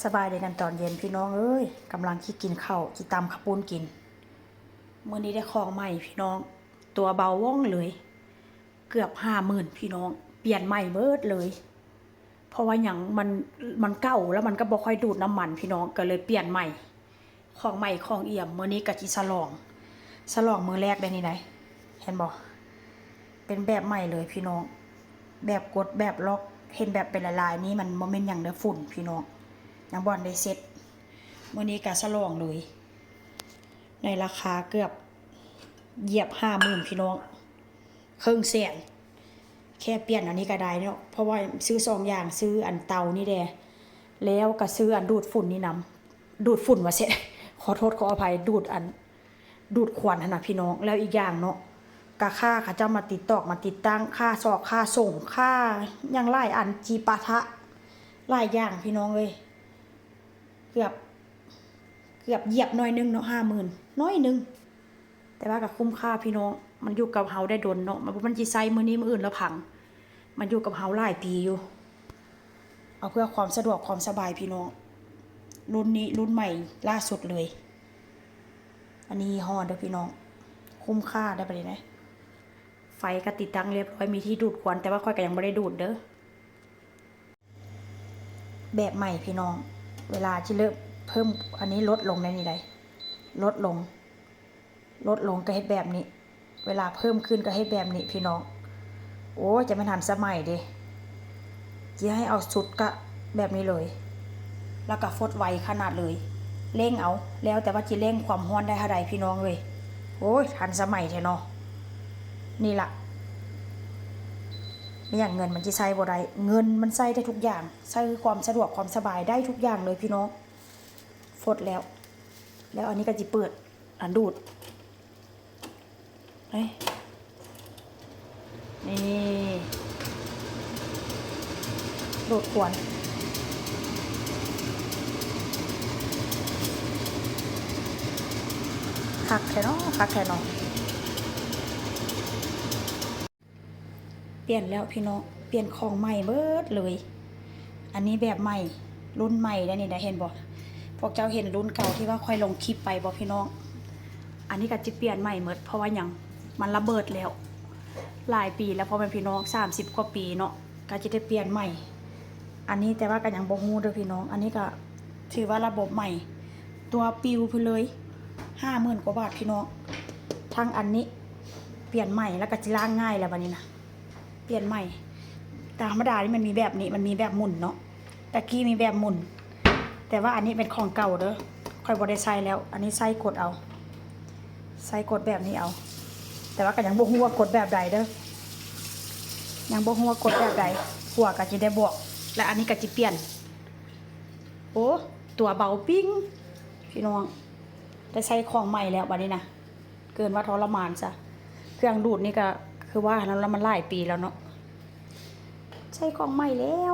สบายเลยกันตอนเย็นพี่น้องเอ้ยกำลังคิดกินข้าวคิดตำข้าวปุ้นกินมื้อนี้ได้ของใหม่พี่น้องตัวเบาว่องเลยเกือบ50,000พี่น้องเปลี่ยนใหม่เบิดเลยเพราะว่าอย่างมันเก่าแล้วมันก็บ่ค่อยดูดน้ำมันพี่น้องก็เลยเปลี่ยนใหม่ของใหม่ของเอี่ยมมื้อนี้ก็สิฉลองมื้อแรกได้นี่ไหนเห็นบ่เป็นแบบใหม่เลยพี่น้องแบบกดแบบล็อกเห็นแบบเป็นลายๆนี้มันบ่แม่นหยังเด้อฝุ่นพี่น้องยังบ่ได้เซ็ตมื้อนี้ก็ฉลองเลยในราคาเกือบเหยียบ50,000พี่น้องครึ่งแสนแค่เปลี่ยนอันนี้ก็ได้เนาะเพราะว่าซื้อ2อย่างซื้ออันเตานี่แหละแล้วก็ซื้ออันดูดฝุ่นนี่นำดูดฝุ่นว่าเสร็จขอโทษขออภัยดูดควันนะพี่น้องแล้วอีกอย่างเนาะกะค่าเขาเจ้ามาติดตอกมาติดตั้งค่าซอกค่าส่งค่ายังหลายอันจีปาทะหลายอย่างพี่น้องเอ้ยเกือบเหยียบหน่อยนึงเนาะ50,000น้อยนึงแต่ว่าก็คุ้มค่าพี่น้องมันอยู่กับเฮาได้ดนเนาะมันสิใช้มื้อนี้มื้ออื่นแล้วพังมันอยู่กับเฮาหลายปีอยู่เอาเพื่อความสะดวกความสบายพี่น้องรุ่นนี้รุ่นใหม่ล่าสุดเลยอันนี้ฮอดเด้อพี่น้องคุ้มค่าได้ปะเนี่ยนะไฟก็ติดตั้งเรียบร้อยมีที่ดูดควันแต่ว่าค่อยก็ยังไม่ได้ดูดเด้อแบบใหม่พี่น้องเวลาที่เริ่มเพิ่มอันนี้ลดลงในนี่ได้ลดลงก็ให้แบบนี้เวลาเพิ่มขึ้นก็ให้แบบนี้พี่น้องโอ้จะไม่ทันสมัยดิจะให้เอาสุดก็แบบนี้เลยแล้วก็ฟดไวขนาดเลยเร่งเอาแล้วแต่ว่าจะเร่งความร้อนได้เท่าใดพี่น้องเลยโอ้ยทันสมัยแท้เนาะนี่ล่ะไม่อย่างเงินมันจะใช้บ่ได้เงินมันใช้ได้ทุกอย่างใช้ความสะดวกความสบายได้ทุกอย่างเลยพี่น้องฟดแล้วอันนี้ก็จะเปิดอันดูดนี่ดูดควันคักแท้เนาะเปลี่ยนแล้วพี่น้องเปลี่ยนของใหม่เบิดเลยอันนี้แบบใหม่รุ่นใหม่แล้วนี่ได้เห็นบ่พวกเจ้าเห็นรุ่นเก่าที่ว่าค่อยลงคลิปไปบ่พี่น้องอันนี้ก็จะเปลี่ยนใหม่หมดเพราะว่าอย่างมันระเบิดแล้วหลายปีแล้วพอเป็นพี่น้อง30 กว่าปีเนาะก็จะได้เปลี่ยนใหม่อันนี้แต่ว่าก็ยังบ่ฮู้เด้อพี่น้องอันนี้ก็ถือว่าระบบใหม่ตัวปิวไปเลย50,000 กว่าบาทพี่น้องทั้งอันนี้เปลี่ยนใหม่แล้วก็จะล้างง่ายแล้วบัดนี้นะเปลี่ยนใหม่แต่ธรรมดานี่มันมีแบบนี้มันมีแบบหมุนเนาะตะกี้มีแบบหมุนแต่ว่าอันนี้เป็นของเก่าเด้อค่อยบ่ได้ใช้แล้วอันนี้ใช้กดเอาใช้กดแบบนี้เอาแต่ว่าก็ยังบ่ฮู้ว่ากดแบบใดเด้อยังบ่ฮู้ว่ากดแบบใดหัวก็สิได้บวกและอันนี้ก็สิเปลี่ยนโอ้ตัวเบาปิ้งพี่น้องได้ใช้ของใหม่แล้วบัดนี้นะเกินว่าทรมานซะเครื่องดูดนี่ก็คือว่าแล้วมันหลายปีแล้วเนาะใช้ของใหม่แล้ว